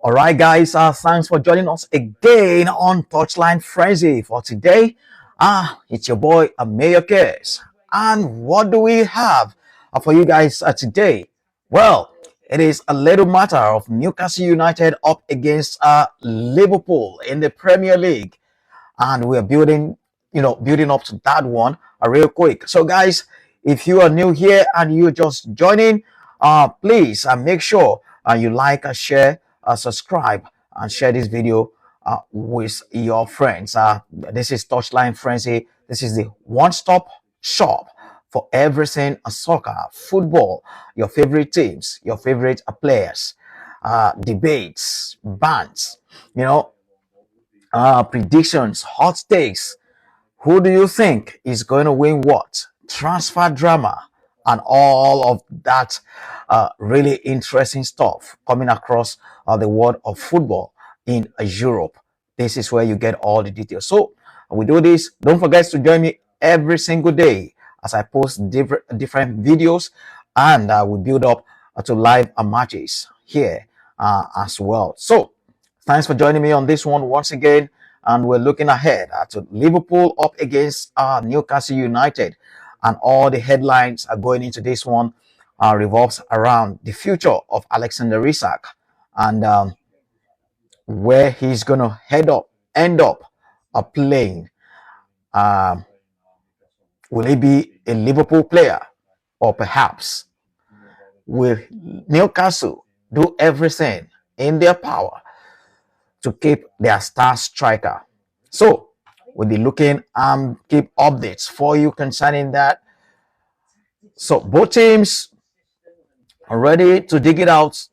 All right, guys. Thanks for joining us again on Touchline Frenzy for today. It's your boy Mayor Case, and what do we have for you guys today? Well, it is a little matter of Newcastle United up against Liverpool in the Premier League, and we're building up to that one real quick. So, guys, if you are new here and you're just joining, please make sure you like, share, subscribe, and share this video with your friends. This is Touchline Frenzy. This is the one-stop shop for everything soccer, football, your favorite teams, your favorite players, debates, bands, you know, predictions, hot takes. Who do you think is going to win what? Transfer drama and all of that really interesting stuff coming across the world of football in Europe. This is where you get all the details. So we do this. Don't forget to join me every single day as I post different videos, and we build up to live matches here as well. So thanks for joining me on this one once again. And we're looking ahead to Liverpool up against Newcastle United. And all the headlines are going into this one revolves around the future of Alexander Isak and where he's going to end up playing. Will he be a Liverpool player, or perhaps will Newcastle do everything in their power to keep their star striker? So we'll be looking and keep updates for you concerning that. So both teams are ready to dig it out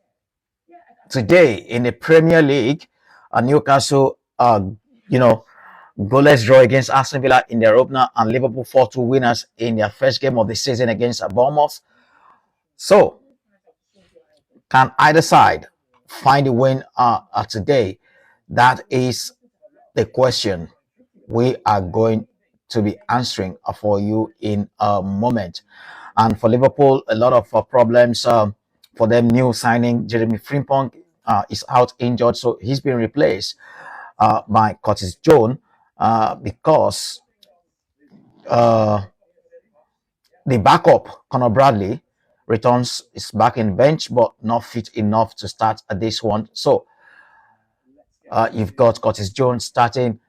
today in the Premier League. Newcastle, goalless draw against Aston Villa in their opener, and Liverpool 4-2 winners in their first game of the season against Bournemouth. So can either side find a win today? That is the question we are going to be answering for you in a moment. And for Liverpool, a lot of problems for them. New signing Jeremy Frimpong is out injured, so he's been replaced by Curtis Jones because the backup Conor Bradley is back in bench but not fit enough to start this one. So you've got Curtis Jones starting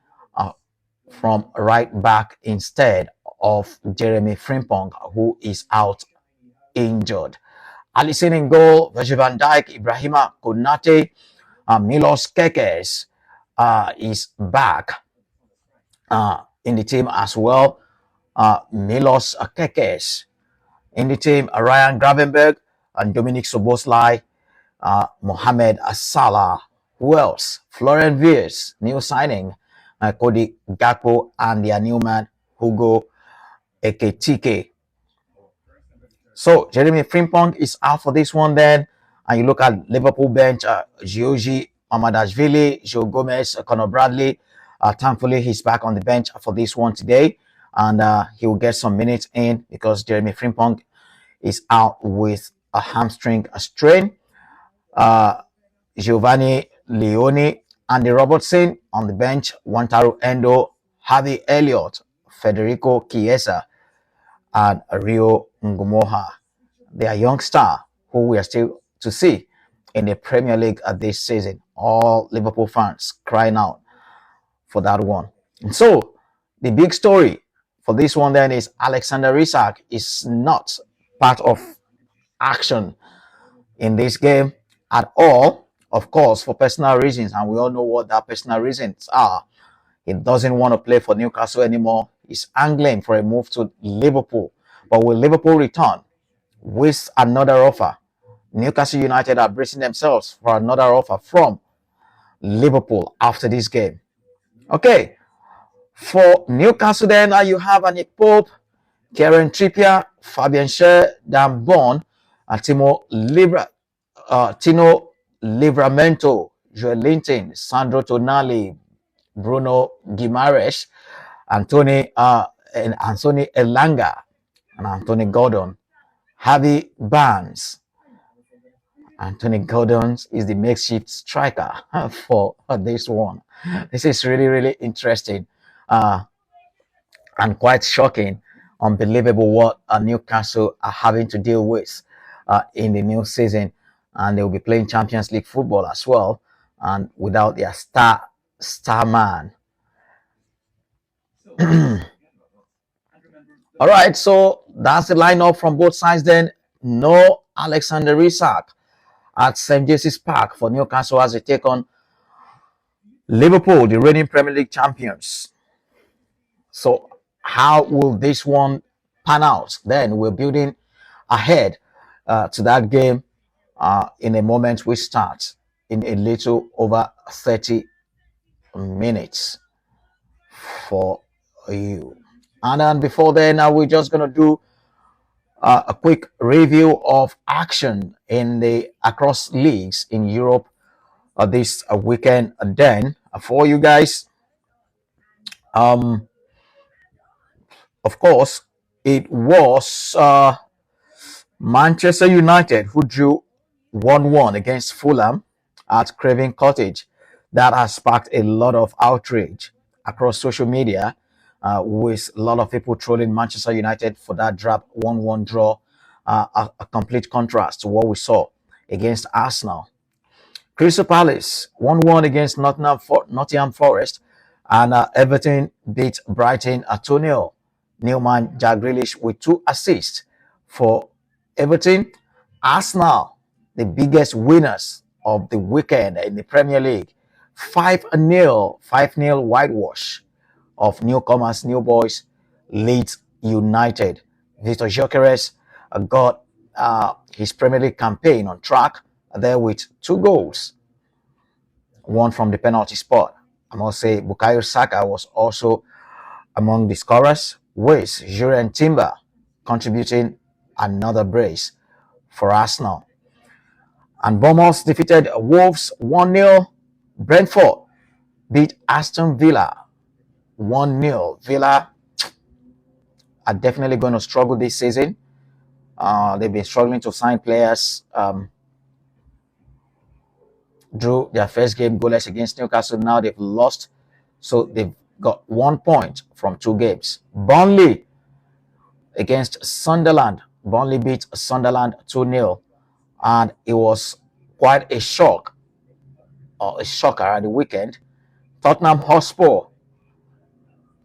from right back instead of Jeremy Frimpong, who is out injured. Alisson in goal, Virgil van Dijk, Ibrahima Konate, Milos Kekes is back in the team as well. Milos Kekes in the team, Ryan Gravenberg and Dominic Soboslai, Mohamed Salah. Who else? Florian Wirtz, new signing, Cody Gakpo, and their new man, Hugo Ekitike. So Jeremy Frimpong is out for this one then. And you look at Liverpool bench, Giogi Amadashvili, Joe Gomez, Conor Bradley. Thankfully, he's back on the bench for this one today. And he will get some minutes in because Jeremy Frimpong is out with a hamstring strain. Giovanni Leone, Andy Robertson on the bench, Wataru Endo, Harvey Elliott, Federico Chiesa, and Rio Ngumoha. They are young star who we are still to see in the Premier League this season. All Liverpool fans crying out for that one. And so the big story for this one then is Alexander Isak is not part of action in this game at all. Of course, for personal reasons, and we all know what that personal reasons are. He doesn't want to play for Newcastle anymore. He's angling for a move to Liverpool. But will Liverpool return with another offer? Newcastle United are bracing themselves for another offer from Liverpool after this game. Okay, for Newcastle then, you have Nick Pope, Kieran Trippier, Fabian Schär, Dan Burn, and Tino Livramento, Joel Linton, Sandro Tonali, Bruno Guimaraes, Anthony Elanga, and Anthony Gordon, Javi Barnes, Anthony Gordon is the makeshift striker for this one. This is really, really interesting and quite shocking. Unbelievable what Newcastle are having to deal with in the new season. And they will be playing Champions League football as well. And without their star man. All right, so that's the lineup from both sides then. No Alexander Isak at St. James's Park for Newcastle as they take on Liverpool, the reigning Premier League champions. So how will this one pan out? Then we're building ahead to that game in a moment. We start in a little over 30 minutes for you. And then before then, we're just going to do a quick review of action in the across leagues in Europe this weekend. Then for you guys, of course, it was Manchester United who drew 1-1 against Fulham at Craven Cottage. That has sparked a lot of outrage across social media, with a lot of people trolling Manchester United for that drab 1-1 draw, a complete contrast to what we saw against Arsenal. Crystal Palace 1-1 against Nottingham Forest, and Everton beat Brighton at 2-0. Newman Jack Grealish with 2 assists for Everton. Arsenal, the biggest winners of the weekend in the Premier League, 5-0 whitewash of newcomers, new boys, Leeds United. Victor Gyökeres got his Premier League campaign on track there with 2 goals, one from the penalty spot. I must say Bukayo Saka was also among the scorers, with Jurien Timber contributing another brace for Arsenal. And Bournemouth defeated Wolves 1-0. Brentford beat Aston Villa 1-0. Villa are definitely going to struggle this season. They've been struggling to sign players. Drew their first game goalless against Newcastle. Now they've lost. So they've got 1 point from 2 games. Burnley against Sunderland. Burnley beat Sunderland 2-0. And it was quite a shock, or a shocker at the weekend. Tottenham Hotspur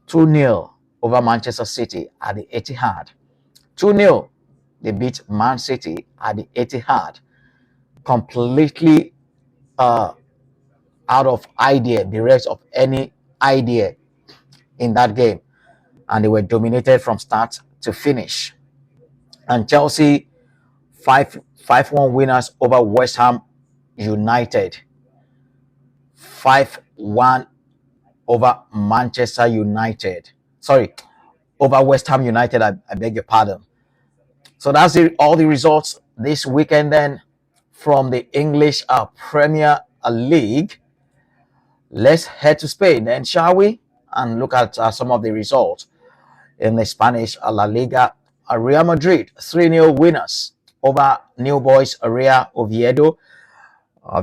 2-0 over Manchester City at the Etihad. 2-0. They beat Man City at the Etihad. Completely out of idea, bereft of any idea in that game. And they were dominated from start to finish. And Chelsea 5-1 winners over West Ham United. 5-1 over Manchester United. Sorry, over West Ham United. I beg your pardon. So that's all the results this weekend then from the English Premier League. Let's head to Spain then, shall we? And look at some of the results in the Spanish La Liga. Real Madrid 3-0 winners over New Boys Real Oviedo.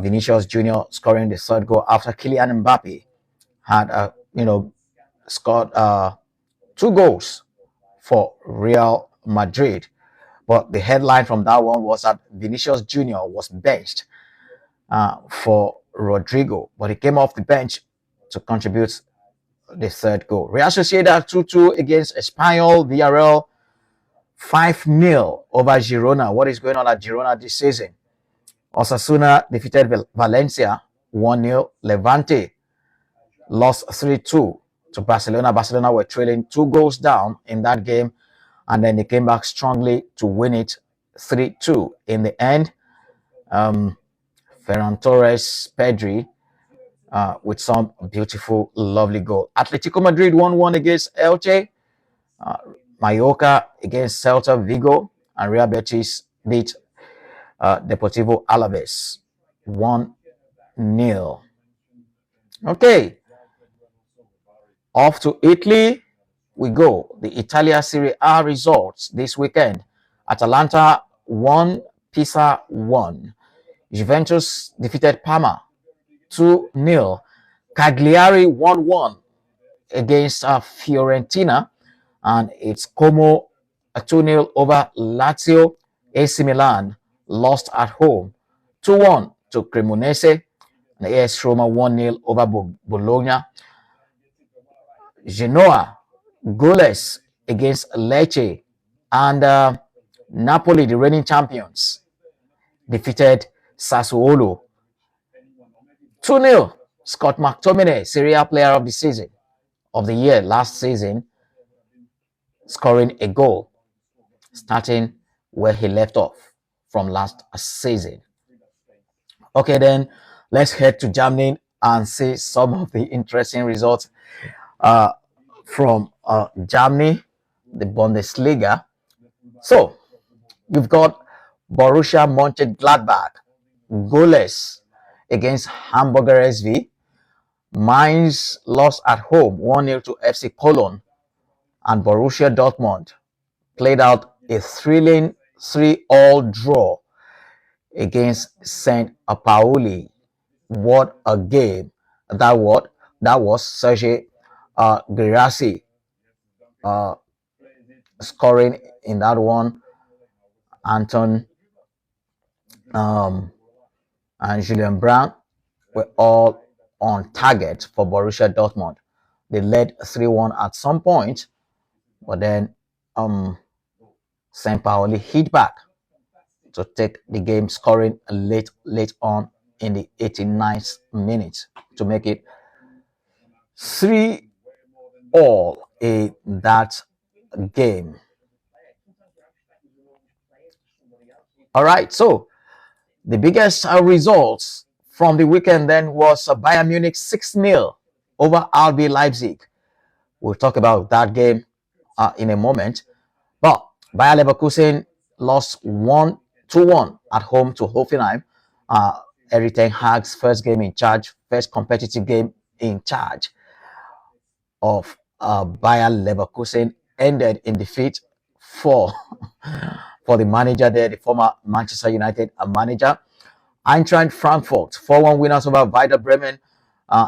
Vinicius Jr. scoring the 3rd goal after Kylian Mbappe had scored 2 goals for Real Madrid. But the headline from that one was that Vinicius Jr. was benched for Rodrigo, but he came off the bench to contribute the 3rd goal. Real Sociedad 2-2 against Espanyol. Villarreal 5-0 over Girona. What is going on at Girona this season? Osasuna defeated Valencia 1-0. Levante lost 3-2 to Barcelona. Barcelona were trailing 2 goals down in that game, and then they came back strongly to win it 3-2 in the end. Ferran Torres, Pedri, with some beautiful, lovely goal. Atletico Madrid 1-1 against Elche. Mallorca against Celta Vigo, and Real Betis beat Deportivo Alaves 1-0. Okay, off to Italy we go. The Italia Serie A results this weekend. Atalanta 1, Pisa 1. Juventus defeated Parma 2-0. Cagliari 1-1 against Fiorentina, and it's Como 2-0 over Lazio. AC Milan lost at home 2-1 to Cremonese, and AS Roma 1-0 over Bologna. Genoa goalless against Lecce, and Napoli, the reigning champions, defeated Sassuolo 2-0. Scott McTominay, Serie A player of the season of the year last season, scoring a goal, starting where he left off from last season. Okay, then let's head to Germany and see some of the interesting results uh, from Germany, the Bundesliga. So you've got Borussia Mönchengladbach goalless against Hamburger SV. Mainz lost at home 1-0 to FC Cologne, and Borussia Dortmund played out a thrilling 3-all draw against St. Pauli. What a game that was. Serge Guirassy uh, scoring in that one. Anton and Julian Brandt were all on target for Borussia Dortmund. They led 3-1 at some point, but then St. Pauli hit back to take the game, scoring late on in the 89th minute to make it 3-all in that game. All right, so the biggest results from the weekend then was Bayern Munich 6-0 over RB Leipzig. We'll talk about that game in a moment. But Bayer Leverkusen lost 2-1 at home to Hoffenheim. Erik ten Hag's first game in charge, first competitive game in charge of Bayer Leverkusen, ended in defeat for the manager there, the former Manchester United manager. Eintracht Frankfurt 4-1 winners over Werder Bremen.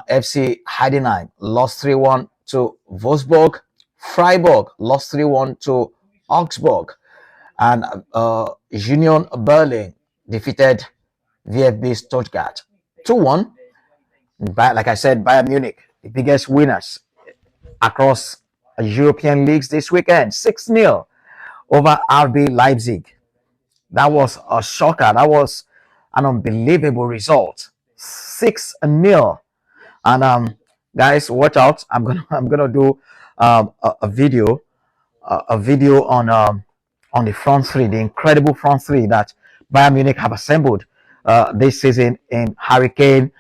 FC Heidenheim lost 3-1 to Wolfsburg. Freiburg lost 3-1 to Augsburg, and Union Berlin defeated VfB Stuttgart 2-1. Like I said, Bayern Munich, the biggest winners across European leagues this weekend, 6-0 over RB Leipzig. That was a shocker. That was an unbelievable result. 6-0. And guys, watch out. I'm gonna do a video on the front three, the incredible front three that Bayern Munich have assembled this season in Harry Kane,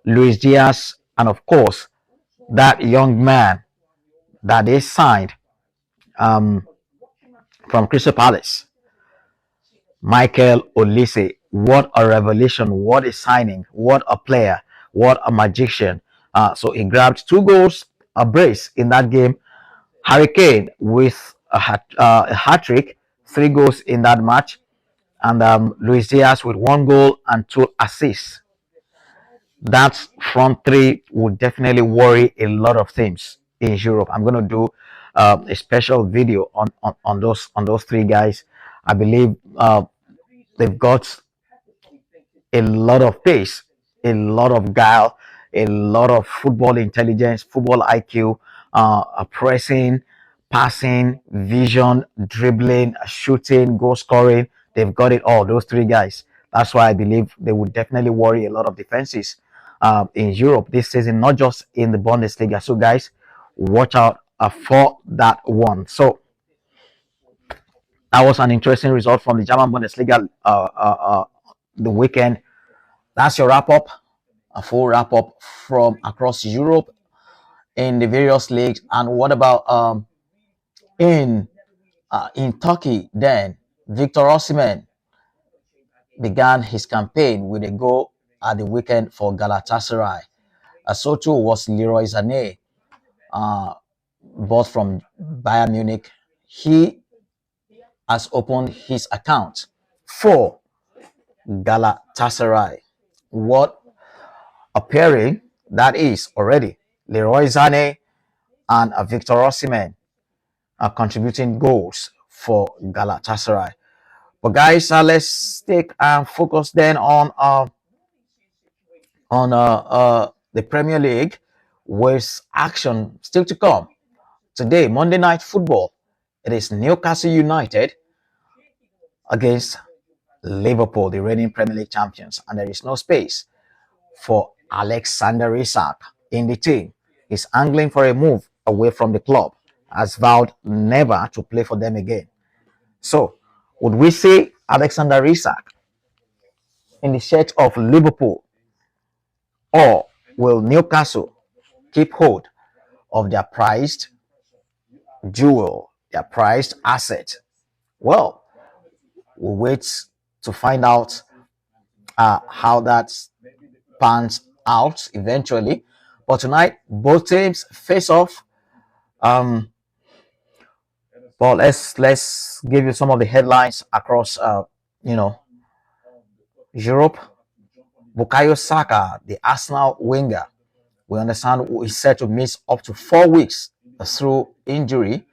Luis Diaz, and of course that young man that they signed from Crystal Palace, Michael Olise. What a revelation! What a signing! What a player! What a magician! So he grabbed 2 goals, a brace in that game. Harry Kane with a hat trick, 3 goals in that match, and Luis Diaz with 1 goal and 2 assists. That front three would definitely worry a lot of teams in Europe. I'm going to do a special video on those 3 guys. I believe they've got a lot of pace, a lot of guile, a lot of football intelligence, football IQ, pressing, passing, vision, dribbling, shooting, goal scoring. They've got it all, those 3 guys. That's why I believe they would definitely worry a lot of defenses in Europe this season, not just in the Bundesliga. So, guys, watch out for that one. So, that was an interesting result from the German Bundesliga the weekend. That's your wrap up, a full wrap up from across Europe in the various leagues. And what about in Turkey? Then Victor Osimhen began his campaign with a goal at the weekend for Galatasaray. So too was Leroy Sané, bought from Bayern Munich. He has opened his account for Galatasaray. What a pairing that is already. Leroy Sané and Victor Osimhen are contributing goals for Galatasaray. But guys, let's take and focus then on the Premier League, with action still to come today. Monday Night Football. It is Newcastle United against Liverpool, the reigning Premier League champions, and there is no space for Alexander Isak in the team. He's angling for a move away from the club, has vowed never to play for them again. So, would we see Alexander Isak in the shirt of Liverpool, or will Newcastle keep hold of their prized jewel, their prized asset? Well, we'll wait to find out how that pans out eventually. But tonight, both teams face off. Um, but let's give you some of the headlines across you know Europe. Bukayo Saka, the Arsenal winger, we understand is set to miss up to 4 weeks through injury.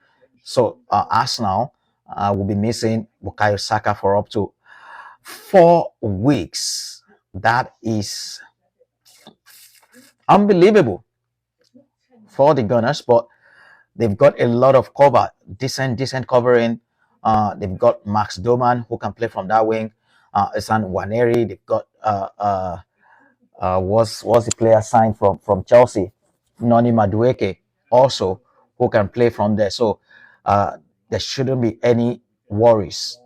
So Arsenal will be missing Bukayo Saka for up to 4 weeks. That is unbelievable for the Gunners, but they've got a lot of cover, decent covering. They've got Max Doman, who can play from that wing. Esan Waneri. They've got was the player signed from Chelsea, Noni Madueke, also, who can play from there. So there shouldn't be any worries,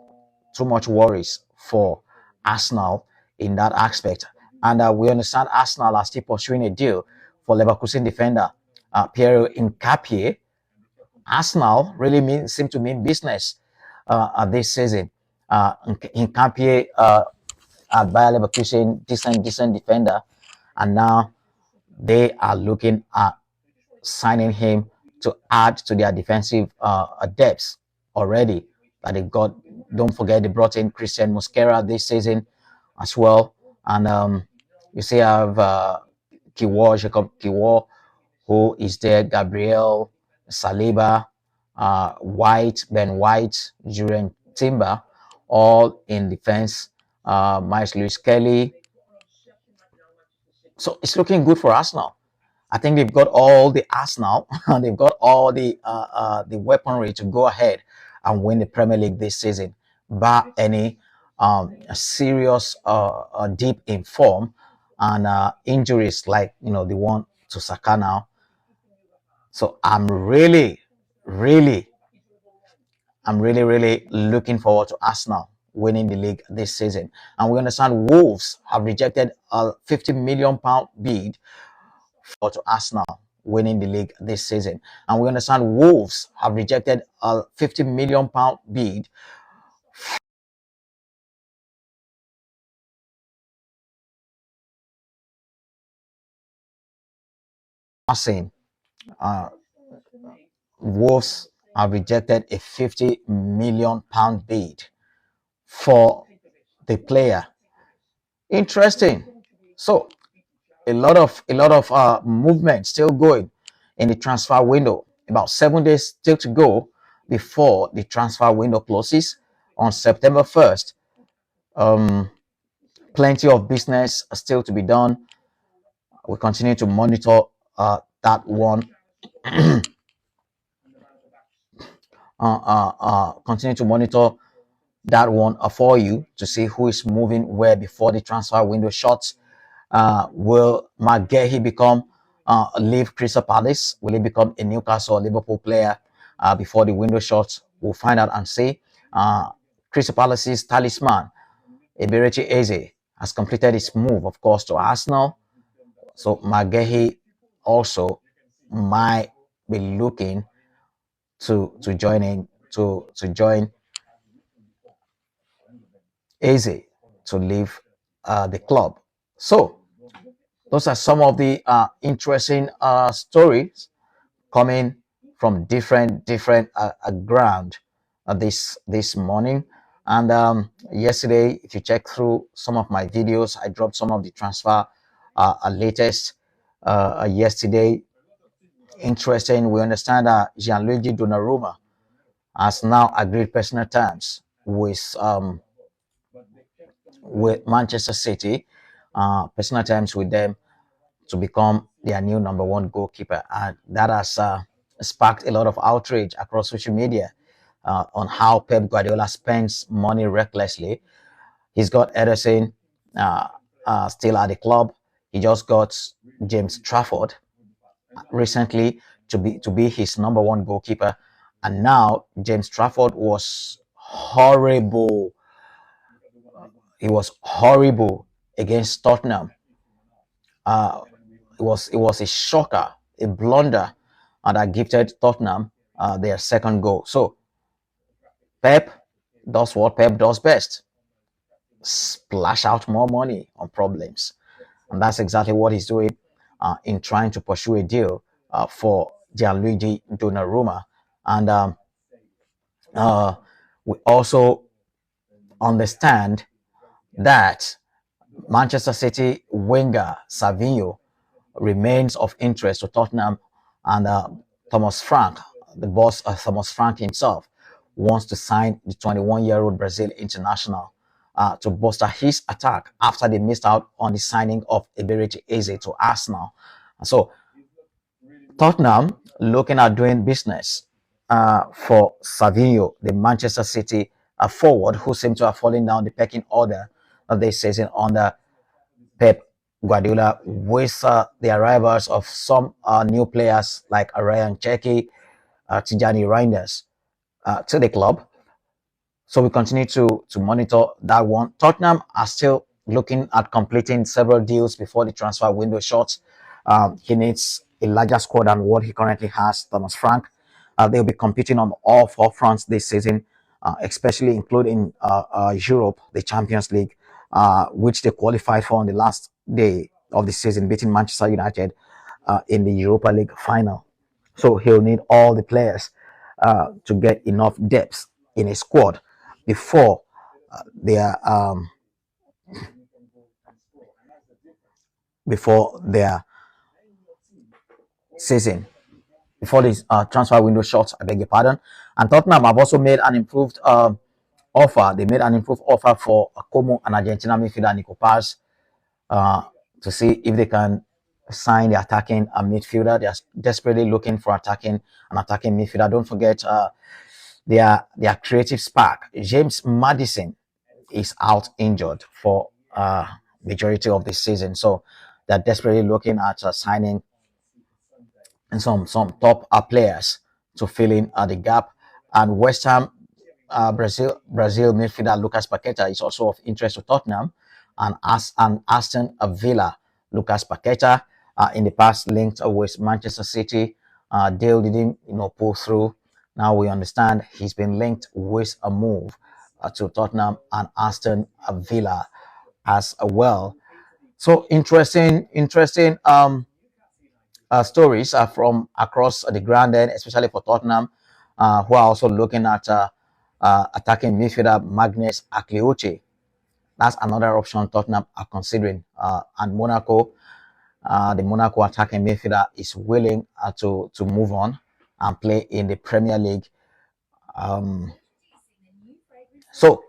too much worries for Arsenal in that aspect. And we understand Arsenal are still pursuing a deal for Leverkusen defender Pierre Nkapie. Arsenal really seem to mean business this season. Nkapie at Bayer Leverkusen, decent defender, and now they are looking at signing him to add to their defensive depths already that they got. Don't forget they brought in Christian Mosquera this season as well, and you see I have Jacob Kiwo, who is there, Gabriel Saliba, White, Ben White, Julian Timber, all in defense. Miles Lewis Kelly. So it's looking good for Arsenal. I think they've got all the Arsenal, they've got all the weaponry to go ahead and win the Premier League this season, bar any serious deep in form and injuries like the one to Saka now. So I'm really looking forward to Arsenal winning the league this season. And we understand Wolves have rejected a £50 million bid to Arsenal winning the league this season. And we understand Wolves have rejected a £50 million bid passing. Uh, Wolves have rejected a £50 million bid for the player. Interesting. So a lot of movement still going in the transfer window. About 7 days still to go before the transfer window closes on September 1st. Plenty of business still to be done. We continue to monitor that one. Continue to monitor that one for you to see who is moving where before the transfer window shuts. Will McGahey become leave Crystal Palace? Will he become a Newcastle or Liverpool player before the window shuts? We'll find out and see. Crystal Palace's talisman, Eberechi Eze, has completed his move, of course, to Arsenal. So McGahey also might be looking to join Eze to leave the club. So those are some of the interesting stories coming from different ground this morning. And yesterday, if you check through some of my videos, I dropped some of the transfer latest yesterday. Interesting. We understand that Gianluigi Donnarumma has now agreed personal terms with Manchester City, personal terms with them to become their new number one goalkeeper, and that has sparked a lot of outrage across social media on how Pep Guardiola spends money recklessly. He's got Ederson still at the club. He just got James Trafford recently to be his number one goalkeeper, and now James Trafford was horrible. He was horrible against Tottenham. Uh, it was a shocker, a blunder, and that gifted Tottenham their second goal. So Pep does what Pep does best: splash out more money on problems, and that's exactly what he's doing in trying to pursue a deal for Gianluigi Donnarumma. And uh, we also understand that Manchester City winger Savinho remains of interest to Tottenham, and Thomas Frank, the boss, Thomas Frank himself, wants to sign the 21-year-old Brazil international to bolster his attack after they missed out on the signing of Eberechi Eze to Arsenal. So Tottenham looking at doing business for Savinho, the Manchester City forward, who seemed to have fallen down the pecking order of this season under Pep Guardiola, with the arrivals of some new players like Ryan Cherki, Tijani Reinders to the club. So we continue to monitor that one. Tottenham are still looking at completing several deals before the transfer window shuts. He needs a larger squad than what he currently has, Thomas Frank. They'll be competing on all four fronts this season, especially including Europe, the Champions League, which they qualified for on the last day of the season, beating Manchester United in the Europa League final. So he'll need all the players to get enough depth in a squad before their before their season, before this transfer window shuts. I beg your pardon. And Tottenham have also made an improved offer. They made an improved offer for Como and Argentina midfielder Nico Paz uh, to see if they can sign the attacking midfielder. They are desperately looking for an attacking midfielder. Don't forget their creative spark. James Madison is out injured for majority of the season, so they're desperately looking at signing some top players to fill in the gap. And West Ham, Brazil midfielder Lucas Paqueta is also of interest to Tottenham, and as an Aston Villa. Lucas Paqueta in the past linked with Manchester City. Deal didn't pull through. Now we understand he's been linked with a move to Tottenham and Aston Villa as well. So interesting stories are from across the ground end, especially for Tottenham, who are also looking at attacking midfielder Magnus Akliuchi. That's another option Tottenham are considering. And Monaco, the Monaco attacking midfielder, is willing to move on and play in the Premier League. Um, so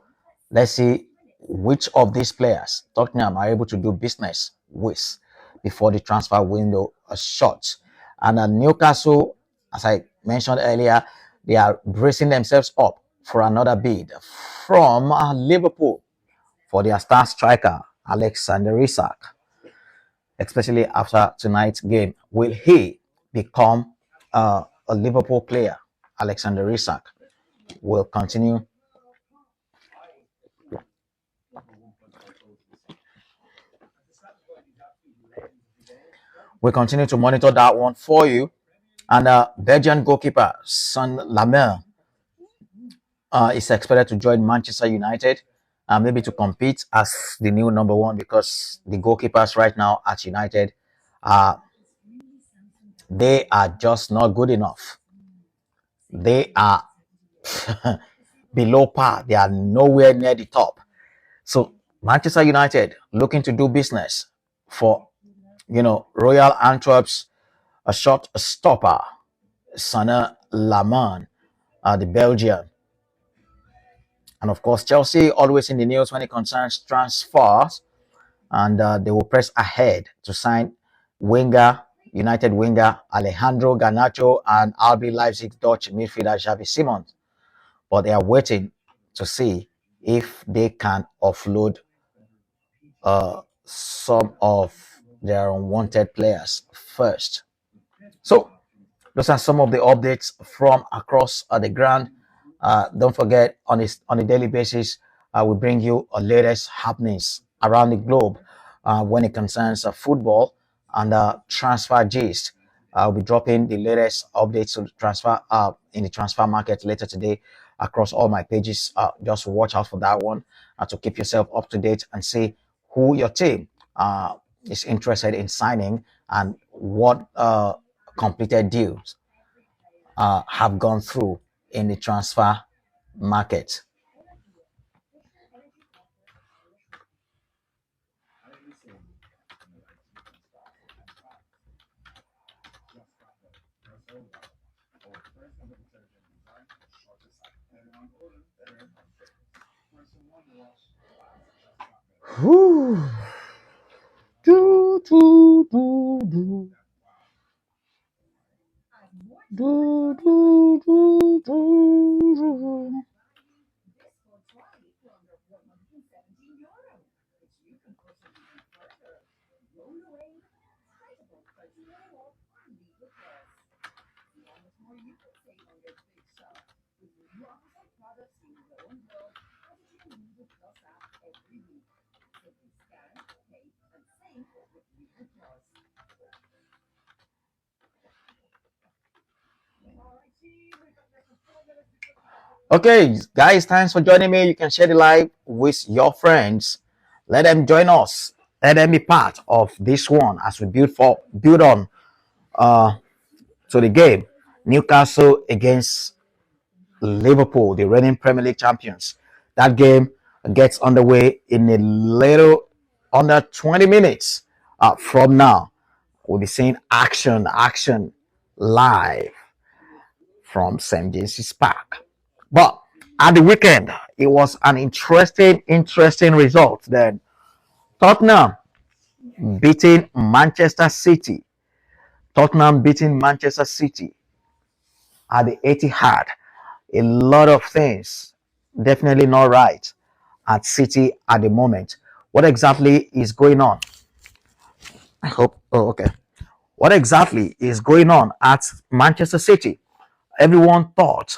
let's see which of these players Tottenham are able to do business with before the transfer window shuts. And Newcastle, as I mentioned earlier, they are bracing themselves up for another bid from Liverpool for their star striker, Alexander Isak, especially after tonight's game. Will he become a Liverpool player? Alexander Isak will continue. We'll continue to monitor that one for you. And Belgian goalkeeper Son Lamel is expected to join Manchester United, maybe to compete as the new number one, because the goalkeepers right now at United, uh, they are just not good enough. They are below par. They are nowhere near the top. So Manchester United looking to do business for Royal Antwerp's a shot stopper, Sana Laman, the Belgian. And of course, Chelsea always in the news when it concerns transfers, and they will press ahead to sign winger, United winger Alejandro Garnacho and RB Leipzig Dutch midfielder Xavi Simons. But they are waiting to see if they can offload some of their unwanted players first. So those are some of the updates from across the ground. Don't forget, on a daily basis, we bring you the latest happenings around the globe when it concerns football and transfer gist. I'll be dropping the latest updates to the transfer in the transfer market later today across all my pages. Just watch out for that one to keep yourself up to date and see who your team is interested in signing and what completed deals have gone through in the transfer market. Whew. Do, do, do, do. Do, do, do, do, do. Okay, guys, thanks for joining me. You can share the live with your friends. Let them join us. Let them be part of this one as we build on to the game. Newcastle against Liverpool, the reigning Premier League champions. That game gets underway in a little under 20 minutes from now. We'll be seeing action live from St. James's Park. But at the weekend, it was an interesting result. Then Tottenham beating Manchester City. Tottenham beating Manchester City at the Etihad. A lot of things definitely not right at City at the moment. What exactly is going on? I hope. Oh, okay. What exactly is going on at Manchester City? Everyone thought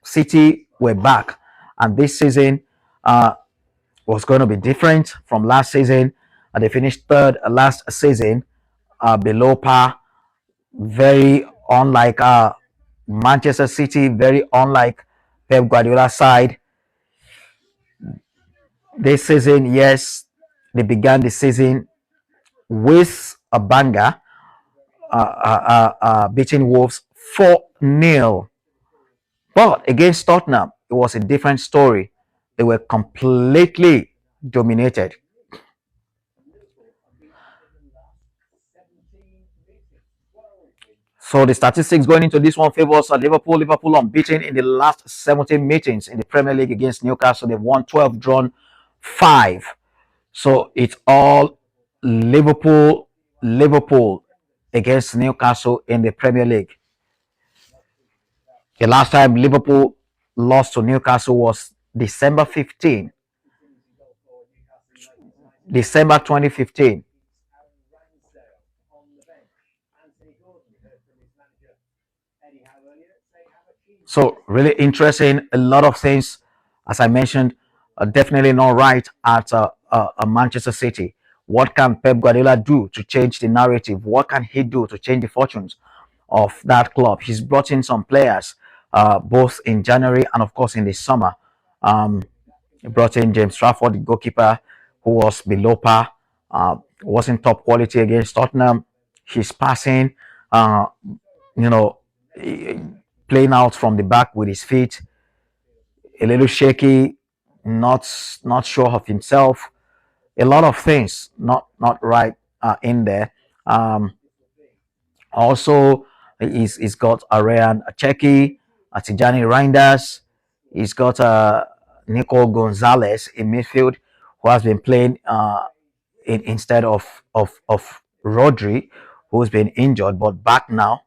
City were back, and this season was going to be different from last season. And they finished third last season, below par. Very unlike Manchester City, very unlike Pep Guardiola's side. This season, yes, they began the season with a banger, beating Wolves 4-0. But against Tottenham, it was a different story. They were completely dominated. So the statistics going into this one favors Liverpool. Liverpool unbeaten in the last 17 meetings in the Premier League against Newcastle. They've won 12, drawn 5. So it's all Liverpool against Newcastle in the Premier League. The last time Liverpool lost to Newcastle was December 15, December 2015. So really interesting. A lot of things, as I mentioned, are definitely not right at Manchester City. What can Pep Guardiola do to change the narrative? What can he do to change the fortunes of that club? He's brought in some players, both in January and of course in the summer. He brought in James Trafford, the goalkeeper, who was below par, wasn't top quality against Tottenham. His passing, you know, playing out from the back with his feet. a little shaky, not not sure of himself. A lot of things not right in there. Um, Also, he's got Arian Acheki, Tijani Reinders. He's got Nico Gonzalez in midfield, who has been playing instead of Rodri, who's been injured but back now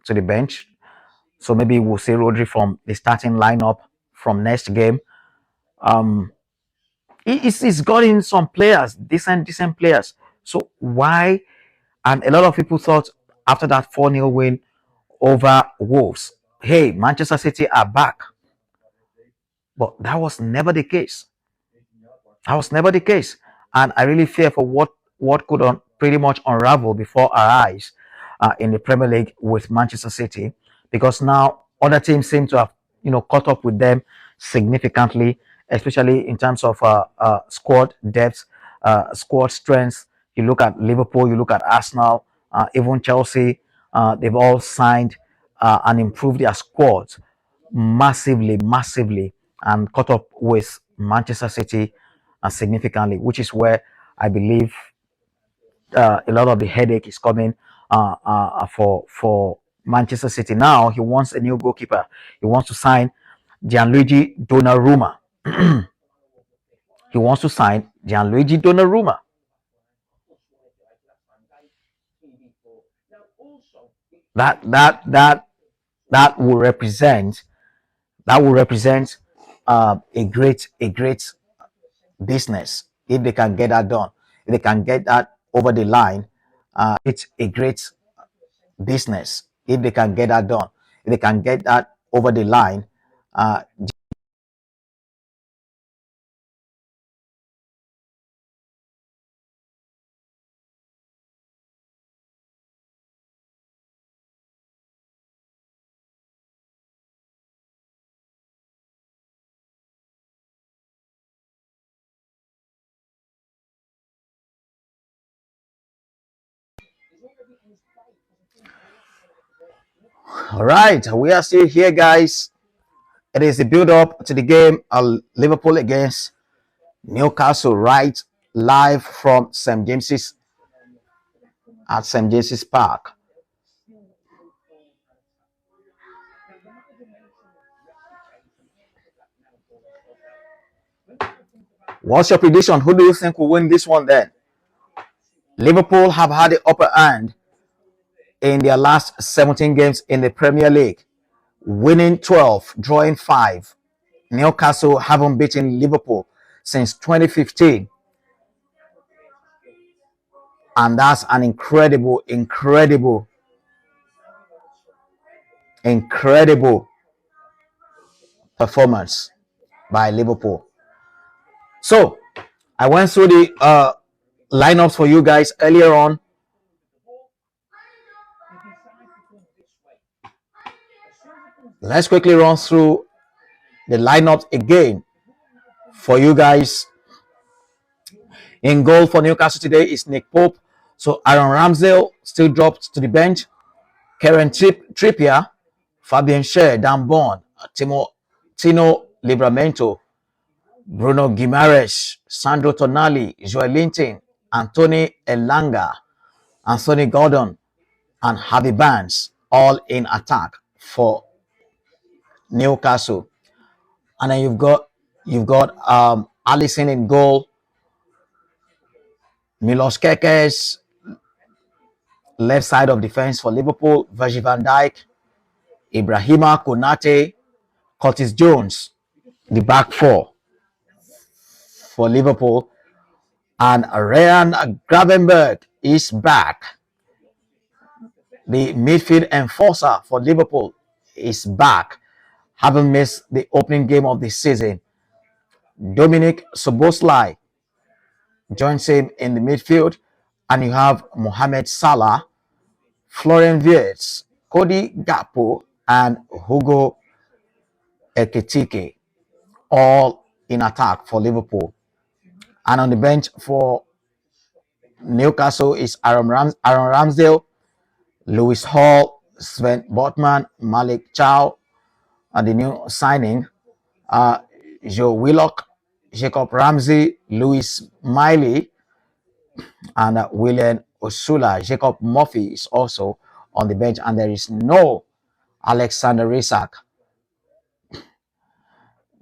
to the bench. So maybe we'll see Rodri from the starting lineup from next game. Um, he's got in some players, decent players. So why? And a lot of people thought after that 4-0 win over Wolves, hey, Manchester City are back. But that was never the case. That was never the case. And I really fear for what could pretty much unravel before our eyes in the Premier League with Manchester City, because now other teams seem to have caught up with them significantly, especially in terms of squad depth, squad strength. You look at Liverpool, you look at Arsenal, even Chelsea. They've all signed and improved their squads massively, and caught up with Manchester City significantly, which is where I believe a lot of the headache is coming for Manchester City. Now he wants a new goalkeeper. He wants to sign Gianluigi Donnarumma. He wants to sign Gianluigi Donnarumma. That will represent a great business if they can get that done. If they can get that over the line, it's a great business. If they can get that done, if they can get that over the line, uh, all right, we are still here, guys. It is the build up to the game, Liverpool against Newcastle, right live from St James's Park. What's your prediction? Who do you think will win this one then? Liverpool have had the upper hand in their last 17 games in the Premier League, winning 12, drawing 5. Newcastle haven't beaten Liverpool since 2015, and that's an incredible performance by Liverpool. So I went through the lineups for you guys earlier on. Let's quickly run through the lineups again for you guys. In goal for Newcastle today is Nick Pope. So Aaron Ramsdale still dropped to the bench. Kieran Trippier, Fabian Schär, Dan Burn, Tino Livramento, Bruno Guimaraes, Sandro Tonali, Joel Linton, Anthony Elanga, Anthony Gordon, and Harvey Barnes, all in attack for Newcastle. And then you've got Alisson in goal, Milos Kekes left side of defense for Liverpool, Virgil van Dijk, Ibrahima Konate, Curtis Jones, the back four for Liverpool, and Ryan Gravenberg is back. The midfield enforcer for Liverpool is back, having missed the opening game of the season. Dominic Soboslai joins him in the midfield, and you have Mohamed Salah, Florian Wirtz, Cody Gakpo, and Hugo Ekitike, all in attack for Liverpool. And on the bench for Newcastle is Aaron Ramsdale, Lewis Hall, Sven Botman, Malik Chow, and the new signing, Joe Willock, Jacob Ramsey, Louis Miley, and William Osula. Jacob Murphy is also on the bench, and there is no Alexander Isak.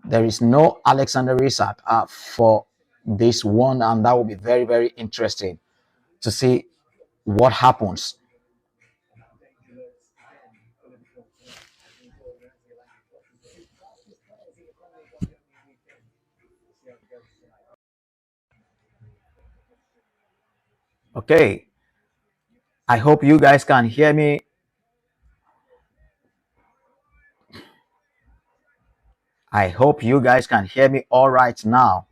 There is no Alexander Isak for this one, and that will be very, very interesting to see what happens. Okay, I hope you guys can hear me. I hope you guys can hear me all right now.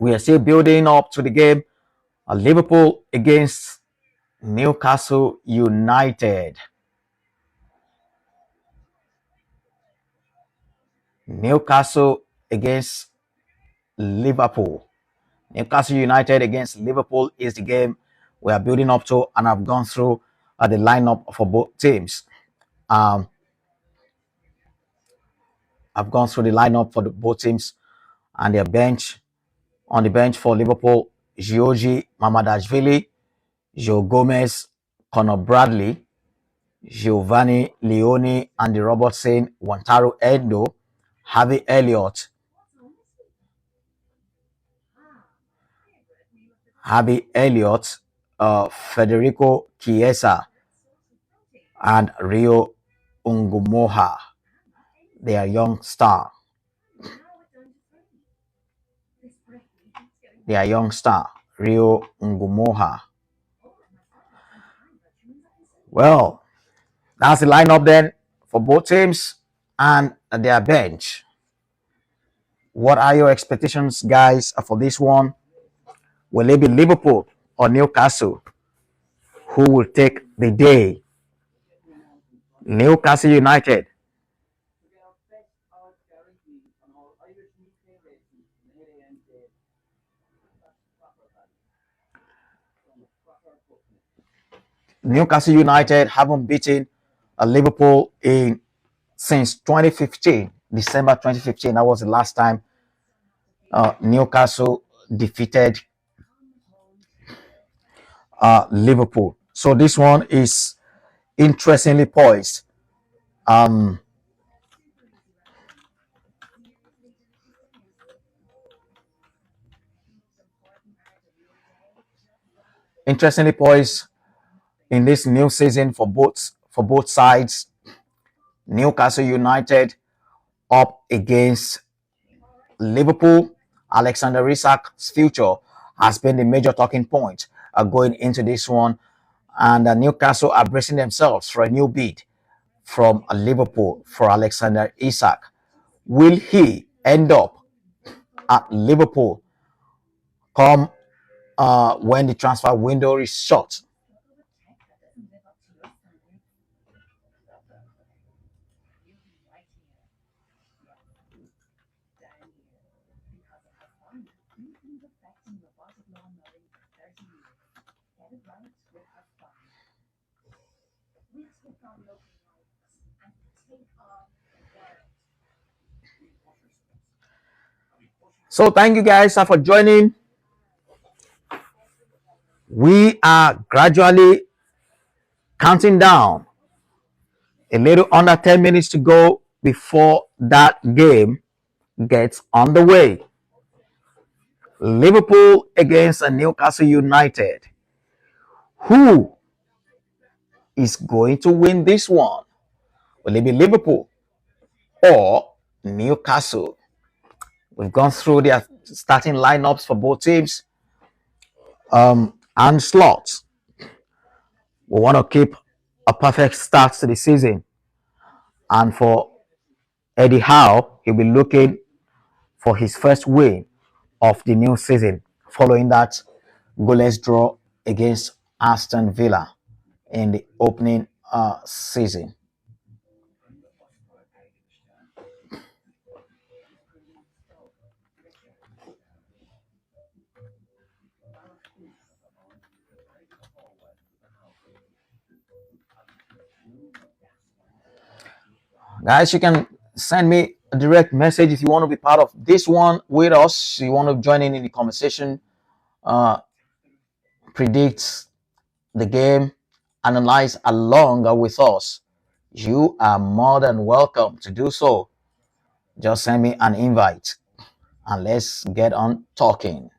We are still building up to the game. Liverpool against Newcastle United. Newcastle against Liverpool. Newcastle United against Liverpool is the game we are building up to, and I've gone through the lineup for both teams. Um, I've gone through the lineup for both teams and their bench. On the bench for Liverpool, Giorgi Mamadashvili, Joe Gomez, Conor Bradley, Giovanni Leone, Andy Robertson, Wantaro Endo, Harvey Elliott, Federico Chiesa, and Rio Ungumoha. They are young star. Rio Ungumoha. Well, that's the lineup then for both teams and their bench. What are your expectations, guys, for this one? Will it be Liverpool or Newcastle? Who will take the day? Newcastle United. Newcastle United haven't beaten Liverpool in since 2015, December 2015. That was the last time Newcastle defeated Liverpool. So this one is interestingly poised. Um, interestingly poised in this new season for both sides. Newcastle United up against Liverpool. Alexander Isak's future has been the major talking point going into this one, and Newcastle are bracing themselves for a new bid from Liverpool for Alexander Isak. Will he end up at Liverpool come when the transfer window is shut? So thank you guys for joining. We are gradually counting down. A little under 10 minutes to go before that game gets underway. Liverpool against Newcastle United. Who is going to win this one? Will it be Liverpool or Newcastle? We've gone through their starting lineups for both teams and slots. We want to keep a perfect start to the season. And for Eddie Howe, he'll be looking for his first win of the new season following that goalless draw against Aston Villa in the opening season. Guys, you can send me a direct message if you want to be part of this one with us. You want to join in the conversation, uh, predict the game, analyze along with us. You are more than welcome to do so. Just send me an invite and let's get on talking.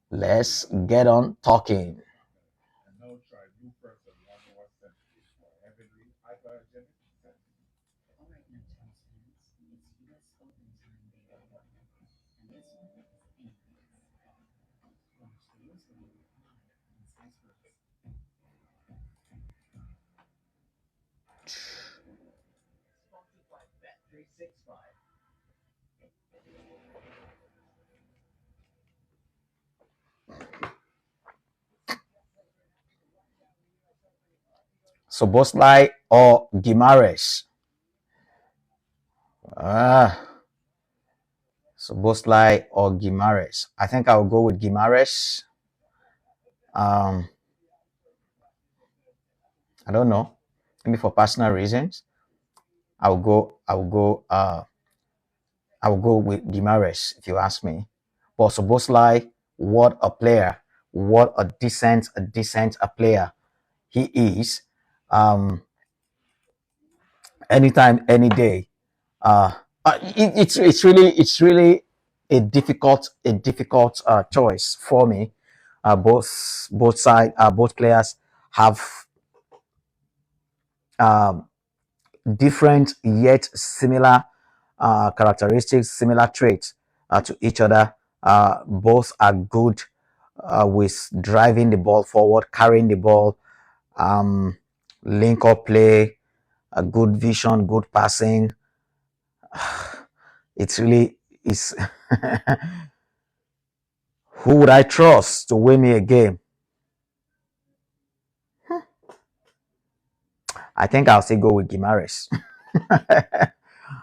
Let's get on talking. Soboslai or Gimares? Ah, Soboslai or Gimares? I think I'll go with Gimares. Um, I don't know. Maybe for personal reasons. I'll go. I'll go. I'll go with Gimares if you ask me. But Soboslai, what a player! What a decent a player he is. Um, anytime, any day. Uh, it's really a difficult choice for me. Both players have um, different yet similar characteristics, similar traits to each other. Both are good with driving the ball forward, carrying the ball, um, link up play, a good vision, good passing. It's really is. Who would I trust to win me a game? I think I'll still go with Gimares.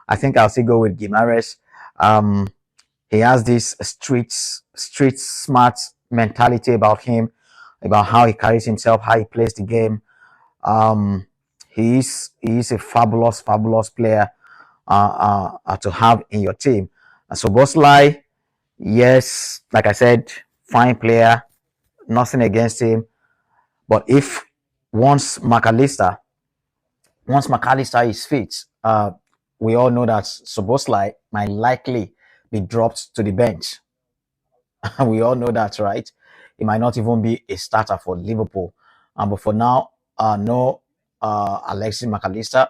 I think I'll still go with Gimares. Um, he has this street smart mentality about him, about how he carries himself, how he plays the game. Um, he is a fabulous player to have in your team. So Bosley, yes, like I said, fine player, nothing against him. But if once McAllister once McAllister is fit, we all know that Soboslai might likely be dropped to the bench. We all know that, right? He might not even be a starter for Liverpool. But for now, no Alexis McAllister.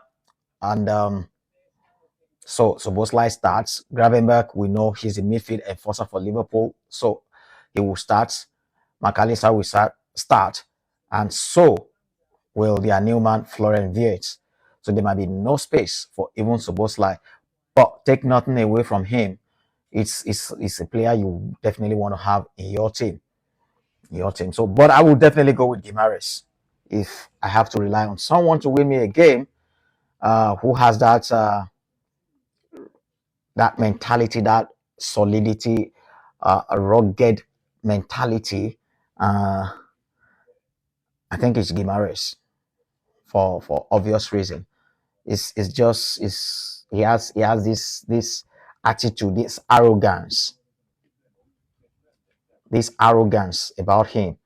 And so Soboslai starts. Gravenberg, we know he's a midfield enforcer for Liverpool. So he will start. McAllister will start. And so will their new man, Florian Wirtz. So there might be no space for even Soboslai. But take nothing away from him. It's a player you definitely want to have in your team. So, but I will definitely go with Gimares if I have to rely on someone to win me a game. Who has that mentality, that solidity, a rugged mentality? I think it's Gimares for obvious reason. It's just is he has this attitude, this arrogance about him,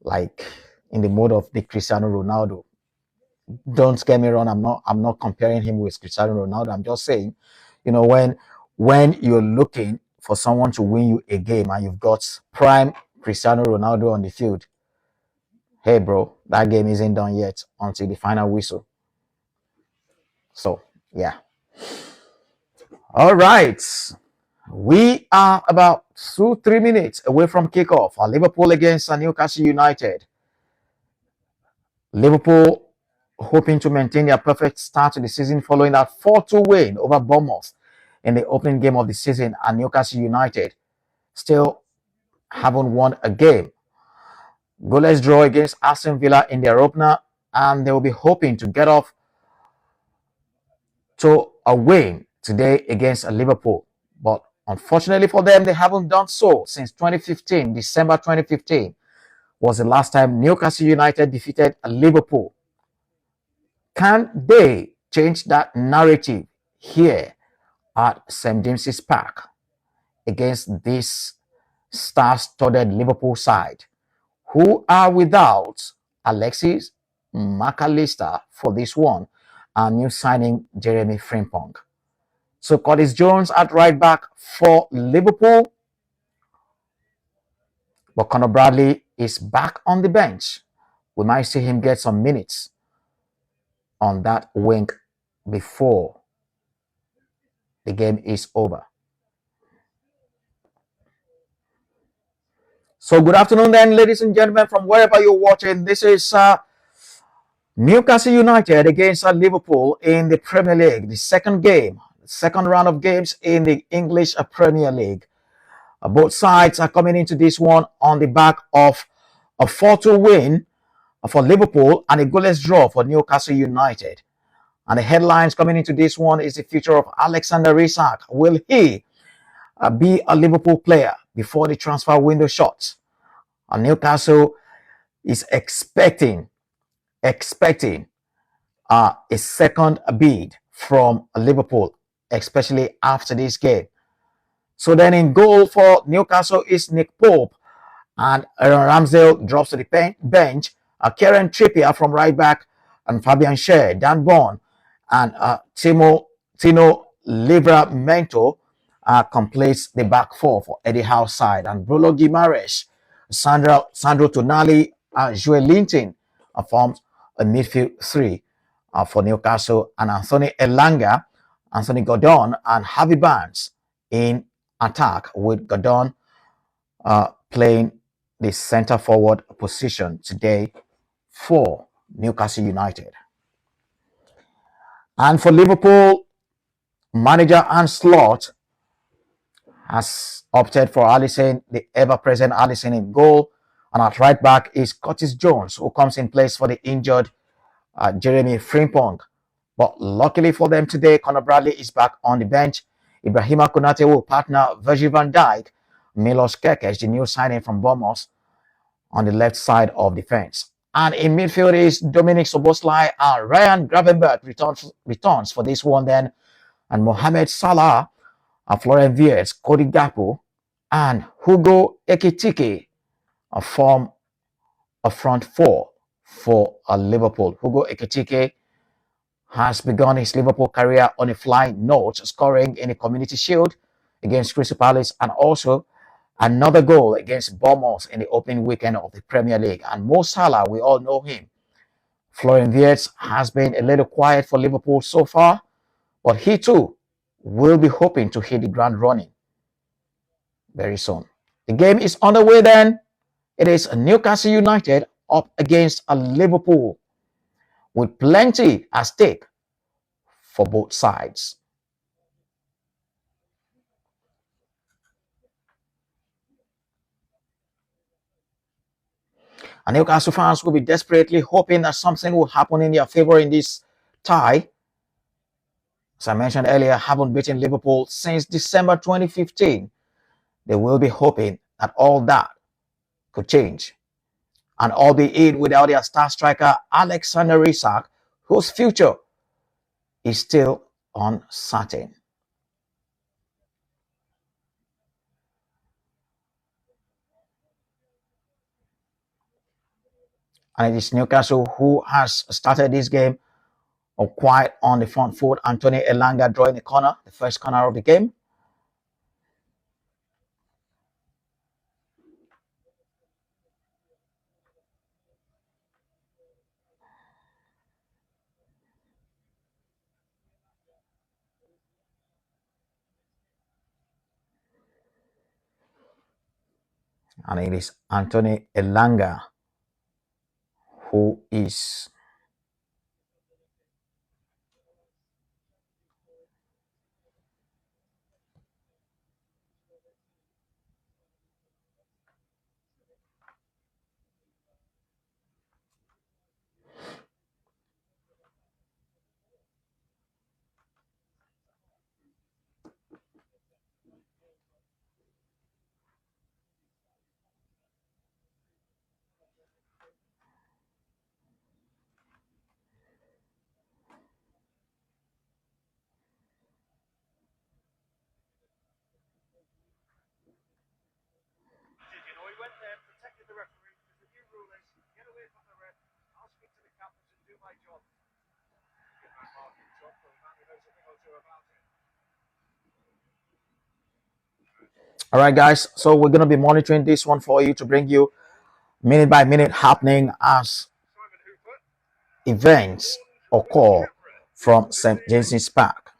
like in the mode of the Cristiano Ronaldo. Don't get me wrong, I'm not comparing him with Cristiano Ronaldo. I'm just saying, when you're looking for someone to win you a game and you've got prime Cristiano Ronaldo on the field, hey bro, that game isn't done yet until the final whistle. So yeah. All right. We are about 2-3 minutes away from kickoff. Liverpool against Newcastle United. Liverpool hoping to maintain their perfect start to the season following that 4-2 win over Bournemouth in the opening game of the season, and Newcastle United still haven't won a game. Goalless draw against Aston Villa in their opener, and they will be hoping to get off to a win today against Liverpool. But unfortunately for them, they haven't done so since 2015. December 2015 was the last time Newcastle United defeated Liverpool. Can they change that narrative here at St. James's Park against this star-studded Liverpool side, who are without Alexis McAllister for this one, and new signing Jeremy Frimpong. So Curtis Jones at right back for Liverpool, but Conor Bradley is back on the bench. We might see him get some minutes on that wing before the game is over. So good afternoon then, ladies and gentlemen, from wherever you're watching. This is Newcastle United against Liverpool in the Premier League, the second game, second round of games in the English Premier League. Both sides are coming into this one on the back of a 4-2 win for Liverpool and a goalless draw for Newcastle United. And the headlines coming into this one is the future of Alexander Isak. Will he be a Liverpool player before the transfer window shuts? And Newcastle is expecting a second bid from Liverpool, especially after this game. So then in goal for Newcastle is Nick Pope, and Aaron Ramsdale drops to the bench. Kieran Trippier from right back, and Fabian Schär, Dan Burn, and Tino Livramento completes the back four for Eddie Howe's side. And Bruno Guimaraes, Sandro Tonali, Joel Linton forms a midfield three for Newcastle, and Anthony Elanga, Anthony Gordon, and Harvey Barnes in attack, with Gordon playing the center forward position today for Newcastle United. And for Liverpool, manager Arne Slot has opted for Alisson, the ever-present Alisson in goal. And at right back is Curtis Jones, who comes in place for the injured Jeremy Frimpong. But luckily for them today, Conor Bradley is back on the bench. Ibrahima Konate will partner Virgil van Dijk. Milos Kerkez, the new signing from Bournemouth, on the left side of the fence. And in midfield is Dominic Soboslai, and Ryan Gravenberch returns for this one then. And Mohamed Salah, Florian Wirtz, Cody Gakpo, and Hugo Ekitike form a front four for Liverpool. Hugo Ekitike has begun his Liverpool career on a flying note, scoring in the Community Shield against Crystal Palace and also another goal against Bournemouth in the opening weekend of the Premier League. And Mo Salah, we all know him. Florian Wirtz has been a little quiet for Liverpool so far, but he too will be hoping to hit the ground running very soon. The game is underway then. It is Newcastle United up against a Liverpool with plenty at stake for both sides. And Newcastle fans will be desperately hoping that something will happen in their favor in this tie. As I mentioned earlier, haven't beaten Liverpool since December 2015. They will be hoping that all that could change. And albeit without their star striker Alexander Isak, whose future is still uncertain. And it is Newcastle who has started this game quite on the front foot. Anthony Elanga drawing the corner, the first corner of the game. And it is Anthony Elanga who is All right, guys. So we're gonna be monitoring this one for you to bring you minute by minute happening as events occur from St. James's Park.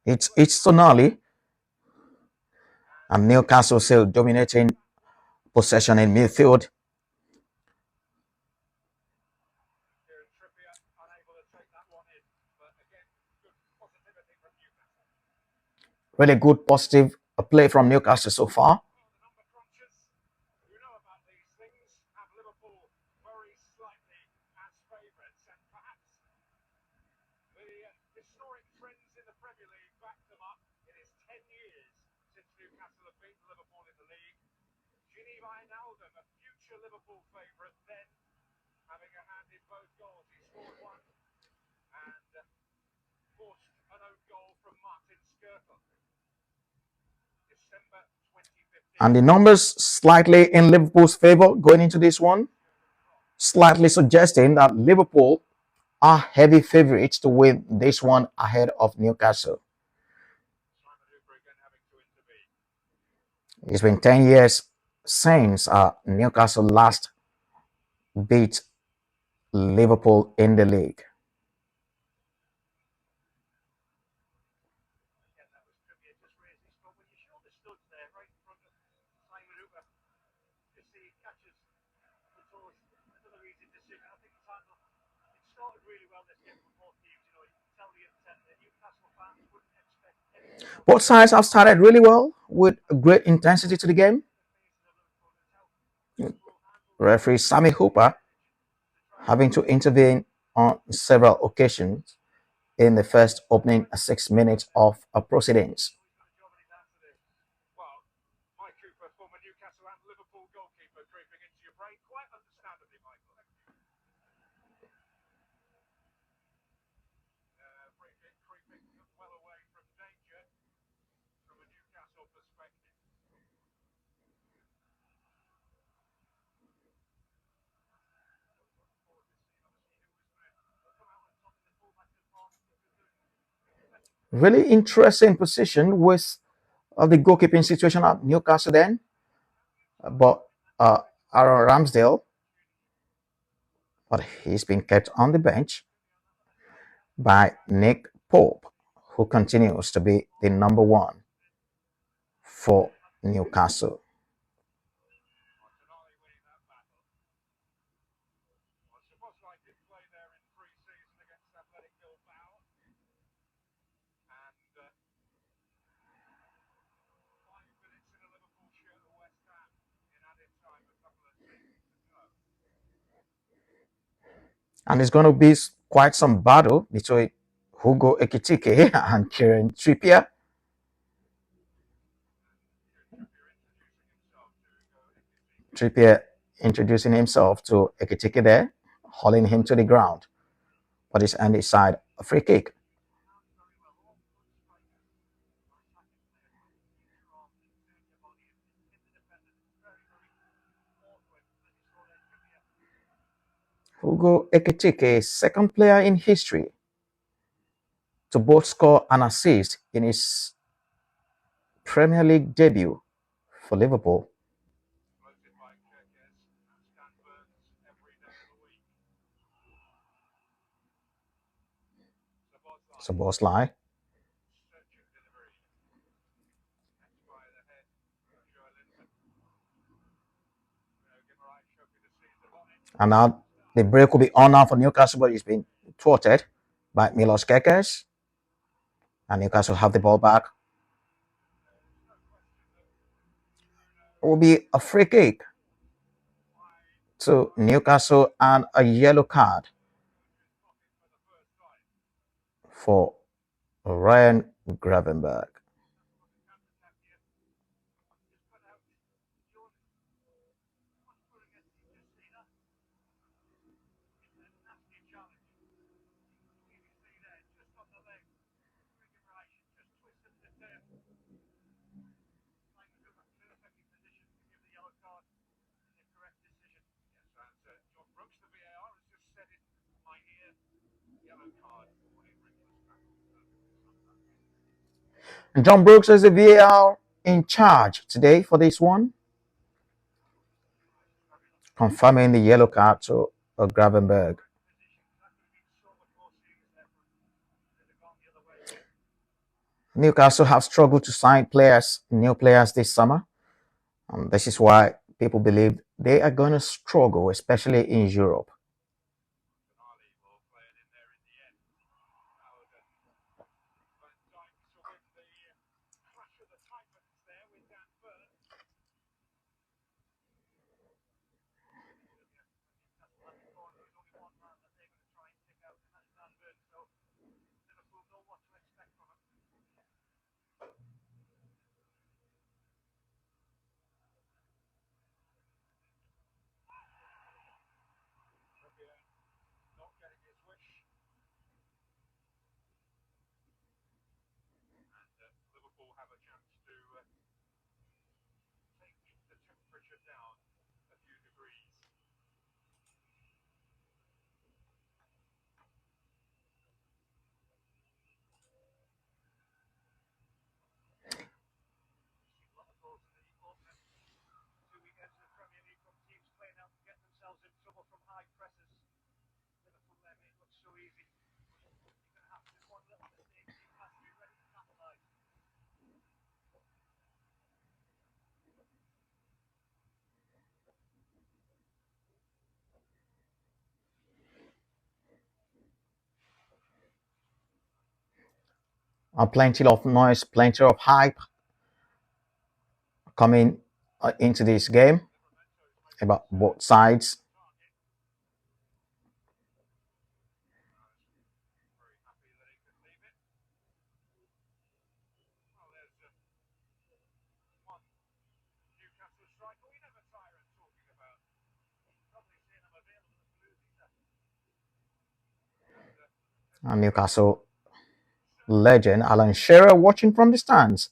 It's Tonali and Newcastle still dominating possession in midfield. Really good positive play from Newcastle so far. And the numbers slightly in Liverpool's favor going into this one, slightly suggesting that Liverpool are heavy favorites to win this one ahead of Newcastle. It's been 10 years since Newcastle last beat Liverpool in the league. Both sides have started really well with great intensity to the game. Referee Sammy Hooper having to intervene on several occasions in the first opening 6 minutes of proceedings. Really interesting position with the goalkeeping situation at Newcastle then, but Aaron Ramsdale, but he's been kept on the bench by Nick Pope, who continues to be the number one for Newcastle. And it's going to be quite some battle between Hugo Ekitike and Kieran Trippier. Trippier introducing himself to Ekitike there, hauling him to the ground. But it's on his side, a free kick. Hugo Ekitike, second player in history to both score and assist in his Premier League debut for Liverpool. So Bosley. And now the break will be on now for Newcastle, but it's been thwarted by Milos Kekes. And Newcastle have the ball back. It will be a free kick to Newcastle and a yellow card for Ryan Gravenberg. And John Brooks is the VAR in charge today for this one, confirming the yellow card to Gravenberg. Newcastle have struggled to sign players, new players this summer. This is why people believe they are going to struggle, especially in Europe. Plenty of noise, plenty of hype coming into this game about both sides. And Newcastle legend Alan Shearer watching from the stands,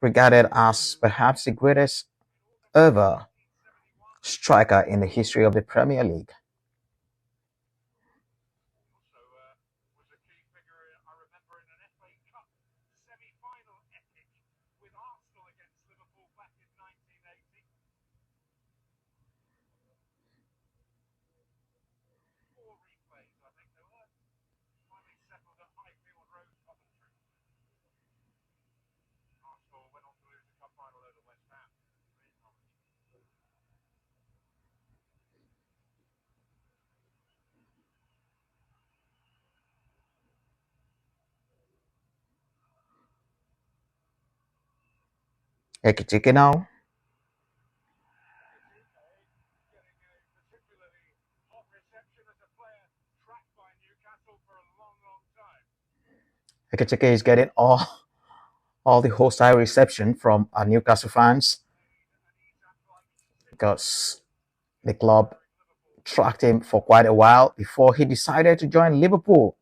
regarded as perhaps the greatest ever striker in the history of the Premier League. Ekitike now. Ekitike is getting all the hostile reception from our Newcastle fans because the club tracked him for quite a while before he decided to join Liverpool.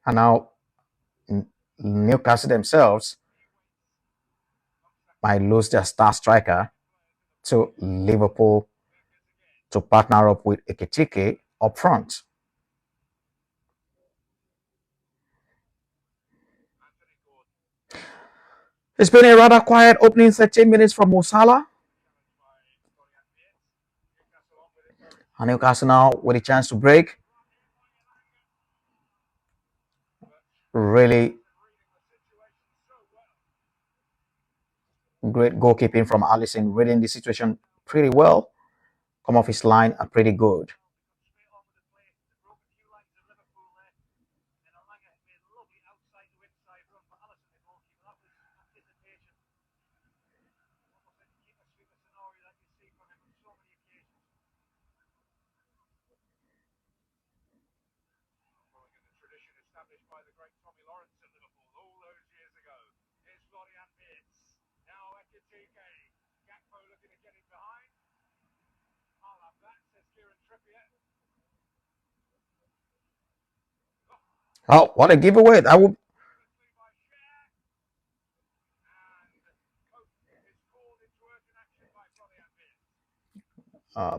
And now Newcastle themselves might lose their star striker to Liverpool to partner up with Ekitike up front. It's been a rather quiet opening 13 minutes from Mo Salah. And Newcastle now with a chance to break. Really great goalkeeping from Allison, reading the situation pretty well. Come off his line are pretty good. Oh, what a giveaway! That would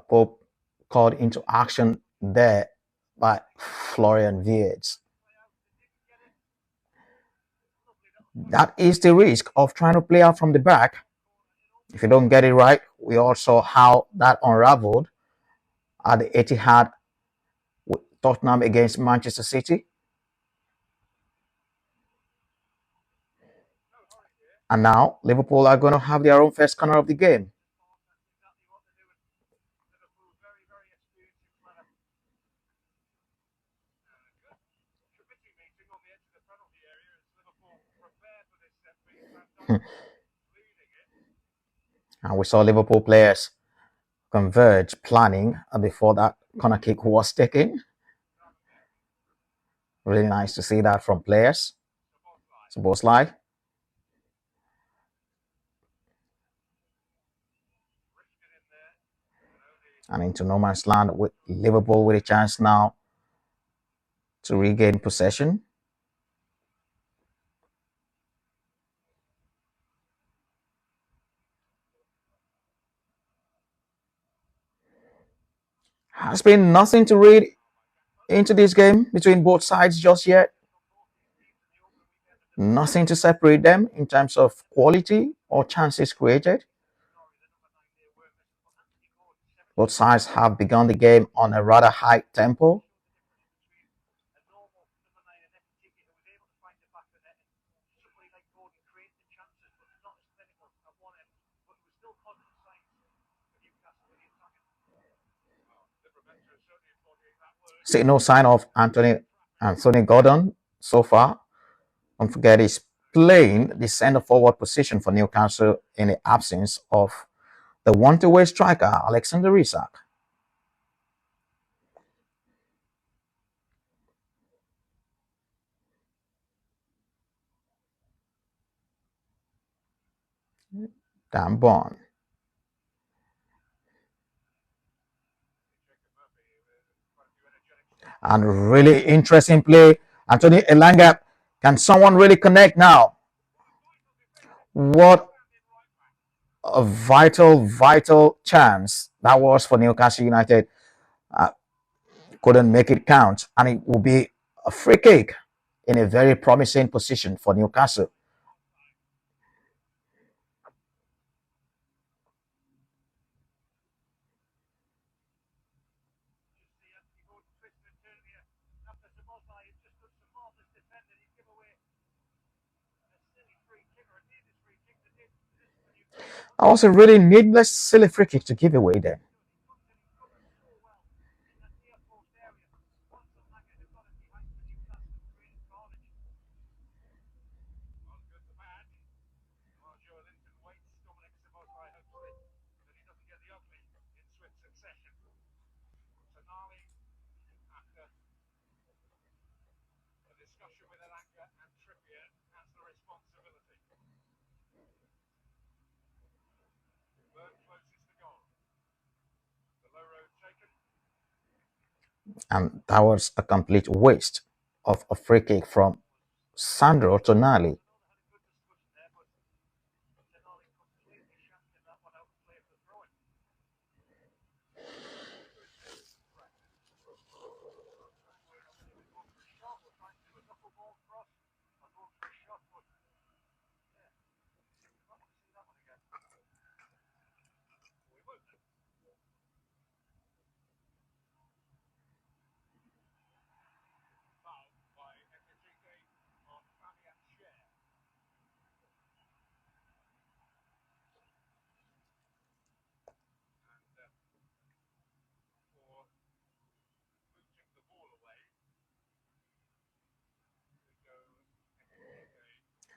Pope called into action there by Florian Wirtz. That is the risk of trying to play out from the back. If you don't get it right, we all saw how that unraveled at the Etihad with Tottenham against Manchester City. And now Liverpool are going to have their own first corner of the game. And we saw Liverpool players converge planning before that corner kick was taken. Really nice to see that from players. Boslai. And into no man's land with Liverpool with a chance now to regain possession. Has been nothing to read into this game between both sides just yet. Nothing to separate them in terms of quality or chances created. Both sides have begun the game on a rather high tempo. See no sign of Anthony Gordon so far. Don't forget he's playing the centre forward position for Newcastle in the absence of the one-way striker Alexander Isak. Dan Bond. And really interesting play. Anthony Elanga. Can someone really connect now? What a vital chance that was for Newcastle United. Uh, couldn't make it count. And it will be a free kick in a very promising position for Newcastle. That was a really needless, silly free kick to give away there. And that was a complete waste of a free kick from Sandro Tonali.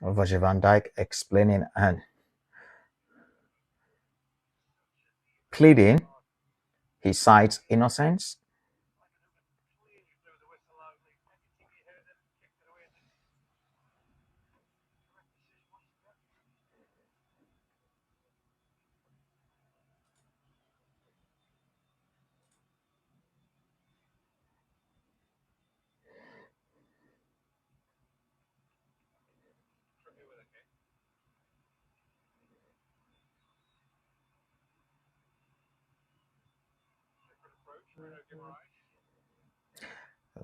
Virgil van Dijk explaining and pleading his side's innocence.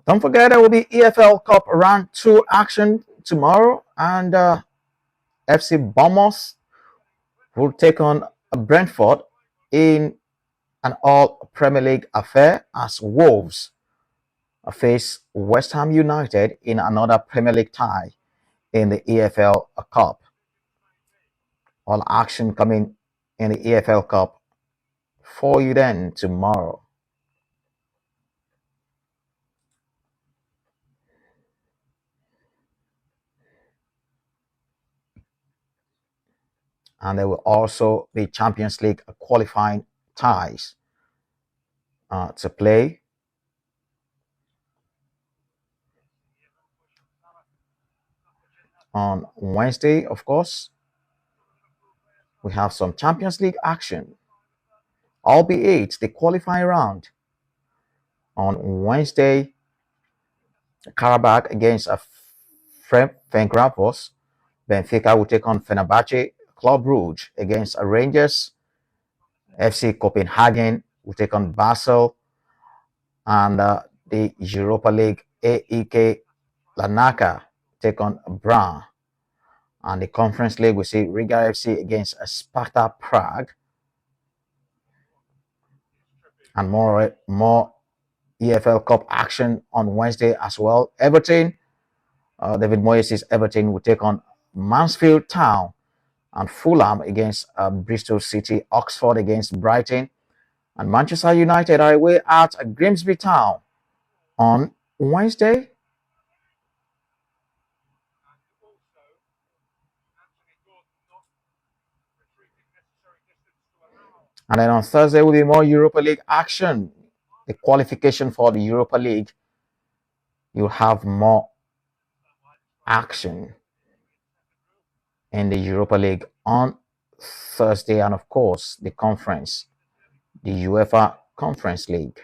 Don't forget there will be EFL Cup round 2 action tomorrow, and FC Bournemouth will take on Brentford in an all Premier League affair as Wolves face West Ham United in another Premier League tie in the EFL Cup. All action coming in the EFL Cup for you then tomorrow. And there will also be Champions League qualifying ties to play. On Wednesday, of course, we have some Champions League action, albeit the qualifying round. On Wednesday, Karabakh against a Fenerbahce. Benfica will take on Fenerbahce. Club Brugge against Rangers. FC Copenhagen will take on Basel. And the Europa League, AEK Larnaca take on Bra. And the Conference League, we see Riga FC against Sparta Prague. And more EFL Cup action on Wednesday as well. Everton, David Moyes' Everton will take on Mansfield Town, and Fulham against Bristol City, Oxford against Brighton, and Manchester United are away at Grimsby Town on Wednesday. And then on Thursday will be more Europa League action. The qualification for the Europa League, you'll have more action in the Europa League on Thursday, and of course the conference, the UEFA Conference League.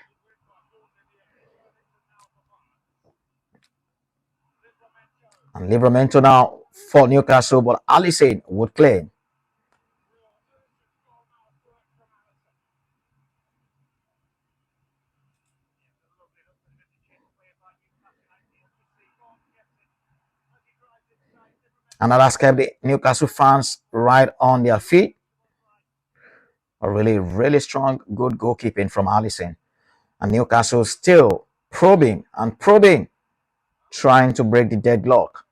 And Livramento now for Newcastle, but Alisson would claim. And that has kept the Newcastle fans right on their feet. A really, really strong, good goalkeeping from Alisson. And Newcastle still probing and probing, trying to break the deadlock.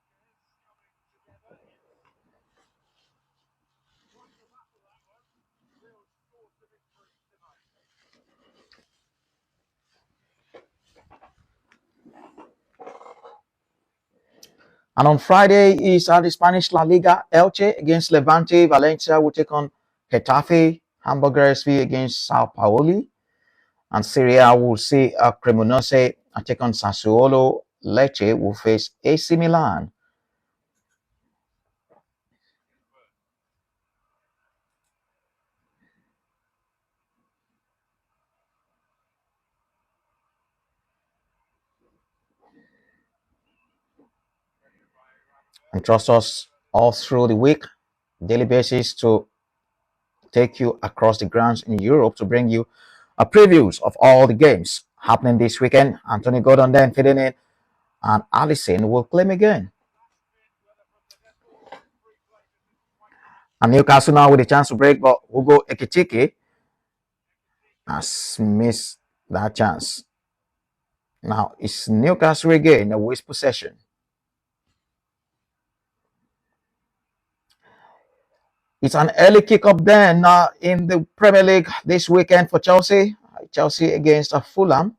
And on Friday is the Spanish La Liga. Elche against Levante. Valencia will take on Getafe. Hamburger SV against Sao Paulo. And Serie A will see Cremonese take on Sassuolo. Lecce will face AC Milan. And trust us all through the week, daily basis, to take you across the grounds in Europe to bring you previews of all the games happening this weekend. Anthony Gordon then fitting in, and Alisson will claim again. And Newcastle now with a chance to break, but Hugo Ekitike has missed that chance. Now it's Newcastle again, a waste possession. It's an early kick-up then in the Premier League this weekend for Chelsea. Chelsea against Fulham.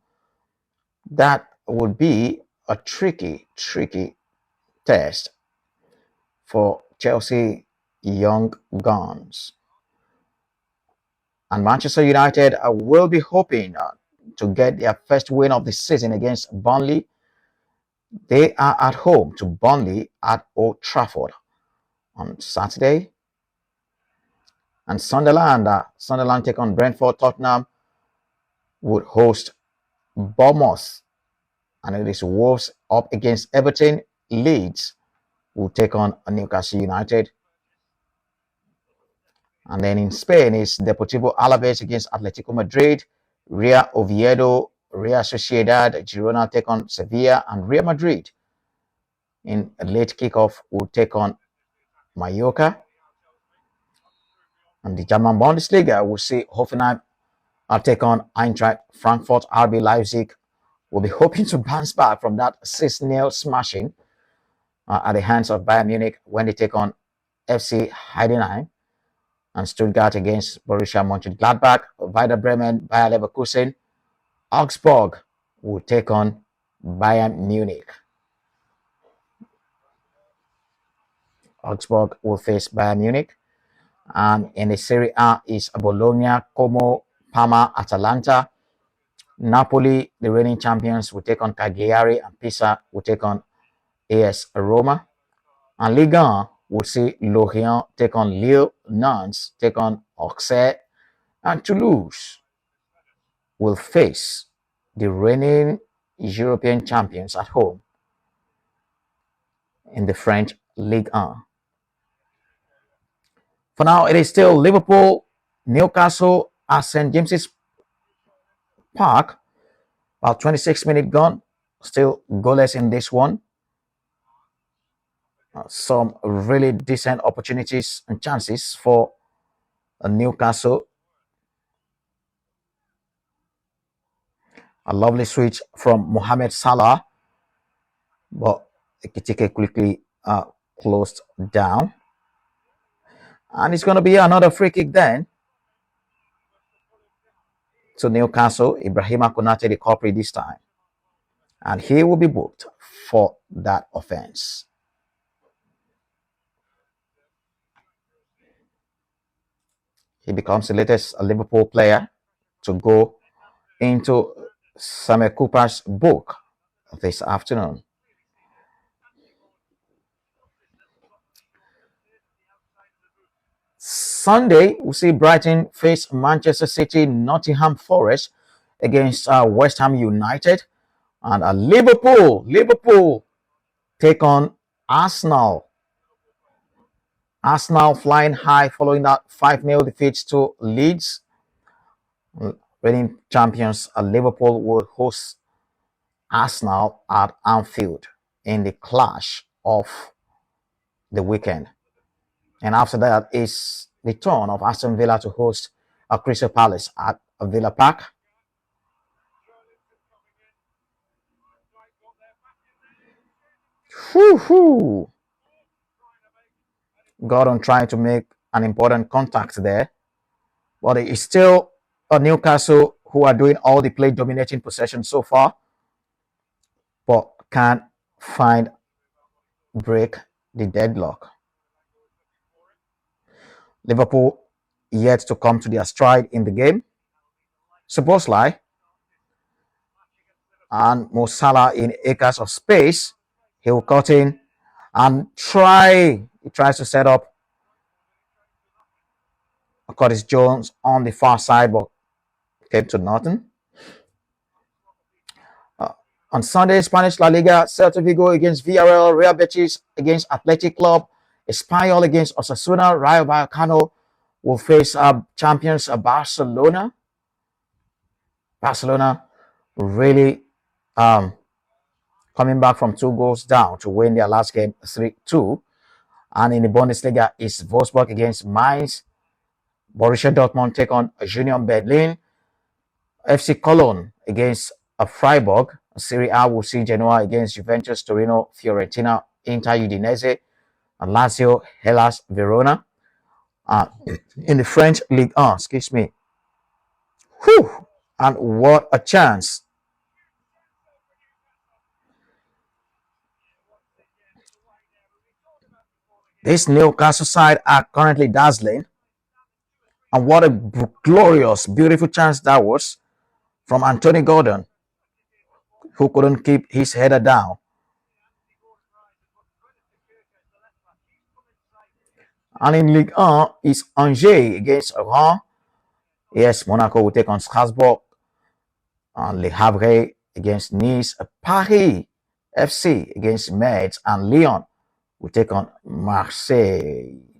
That would be a tricky test for Chelsea Young Guns. And Manchester United will be hoping to get their first win of the season against Burnley. They are at home to Burnley at Old Trafford on Saturday. And Sunderland take on Brentford. Tottenham would host Bournemouth. And it is Wolves up against Everton. Leeds will take on Newcastle United. And then in Spain is Deportivo Alaves against Atletico Madrid. Real Oviedo, Real Sociedad, Girona take on Sevilla, and Real Madrid in a late kickoff will take on Mallorca. And the German Bundesliga will see Hoffenheim take on Eintracht Frankfurt. RB Leipzig will be hoping to bounce back from that 6-0 smashing at the hands of Bayern Munich when they take on FC Heidenheim. And Stuttgart against Borussia Mönchengladbach. Werder Bremen, Bayer Leverkusen. Augsburg will take on Bayern Munich. Augsburg will face Bayern Munich. And in the Serie A is Bologna, Como, Parma, Atalanta. Napoli, the reigning champions, will take on Cagliari, and Pisa will take on AS Roma. And Ligue 1 will see Lorient take on Lille, Nantes take on Auxerre, and Toulouse will face the reigning European champions at home in the French Ligue 1. For now, it is still Liverpool, Newcastle at St. James's Park. About 26 minutes gone. Still goalless in this one. Some really decent opportunities and chances for Newcastle. A lovely switch from Mohamed Salah, but Ekitike quickly closed down. And it's going to be another free kick then to Newcastle. Ibrahima Konate, the culprit this time. And he will be booked for that offense. He becomes the latest Liverpool player to go into Samuel Cooper's book this afternoon. Sunday, we see Brighton face Manchester City, Nottingham Forest against West Ham United, and Liverpool take on Arsenal. Arsenal flying high following that 5-0 defeat to Leeds. Reigning champions Liverpool will host Arsenal at Anfield in the clash of the weekend. And after that is the turn of Aston Villa to host Crystal Palace at Villa Park. Gordon trying to make an important contact there. But it's still a Newcastle who are doing all the play, dominating possession so far, but can't break the deadlock. Liverpool yet to come to their stride in the game. Szoboszlai and Mo Salah in acres of space. He will cut in and he tries to set up Curtis Jones on the far side, but came to nothing. On Sunday, Spanish La Liga, Celta Vigo against Villarreal, Real Betis against Athletic Club, Espanyol against Osasuna, Rayo Vallecano will face champions Barcelona. Barcelona really coming back from 2 goals down to win their last game 3-2. And in the Bundesliga is Wolfsburg against Mainz. Borussia Dortmund take on Union Berlin. FC Cologne against Freiburg. Serie A will see Genoa against Juventus, Torino, Fiorentina, Inter Udinese, and Lazio, Hellas, Verona. In the French Ligue 1, excuse me. Whew! And what a chance. This Newcastle side are currently dazzling, and what a glorious, beautiful chance that was from Anthony Gordon, who couldn't keep his header down. And in Ligue 1 is Angers against Rouen. Yes, Monaco will take on Strasbourg. And Le Havre against Nice. Paris FC against Metz. And Lyon will take on Marseille.